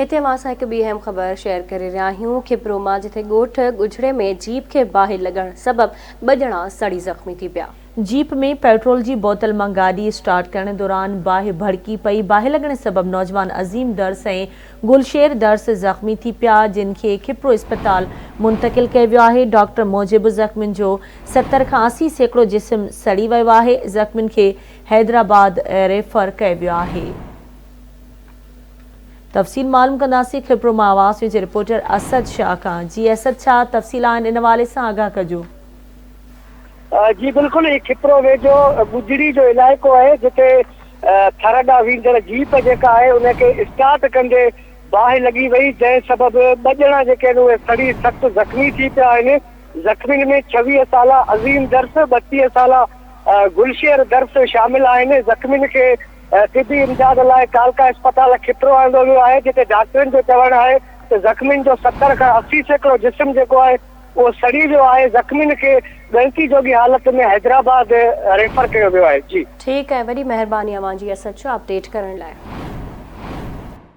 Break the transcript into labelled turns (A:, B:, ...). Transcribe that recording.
A: हिते मां सां हिकु ॿी अहम ख़बर शेयर करे रहिया आहियूं। खिपरो मां जिथे ॻोठ गुजड़े में जीप खे बाहि लॻण सबबि ॿ ॼणा सड़ी ज़ख़्मी थी पिया।
B: जीप में पेट्रोल जी बोतल मां गाॾी स्टार्ट करण दौरान बाहि भड़की पई। बाहि लॻण सबबि नौजवान अज़ीम दर्स ऐं गुलशेर दर्स ज़ख़्मी थी पिया, जिन खे खिपरो इस्पताल मुंतक़िल कयो वियो आहे। डॉक्टर मूजिबि ज़ख़्मियुनि जो 70 खां 80% जिस्म सड़ी वियो आहे। ज़ख़्मियुनि खे हैदराबाद रेफर कयो वियो आहे। तफ़सील मालूम कंदासीं खिपरो मां आवाज़ जे रिपोर्टर असद शाह खां। जी असद, छा तफ़सील आहिनि इन हवाले सां आगाह कजो।
C: जी बिल्कुल, ये खिपरो वेझो गुजड़ी जो इलाइक़ो है जिते थरडा वींदड़ जीप जेका है उनके स्टार्ट कंदे बाहि लगी वही, जंहिं सबब ॿ ॼणा जेके आहिनि उहे सड़ी सख़्तु ज़ख़्मी थी पिया आहिनि। ज़ख़्मियुनि में 26 साला अज़ीम दर्स, 32 साला गुलशेर दर्स शामिल आहिनि। ज़ख़्मियुनि खे तिबी इमदाद लाइ कालका अस्पताल खिपरो आंदो वियो आहे, जिते डॉक्टरनि जो चवणु आहे त ज़ख़्मियुनि जो 70 खां 80% जिस्म जेको आहे वो सड़ी वियो आहे। ज़ख़्मियुनि खे ॻणती जोगी हालत में हैदराबाद रेफर कयो वियो आहे। जी
A: ठीकु आहे, वॾी महिरबानी अवां जी असद शाह अपडेट करण लाइ।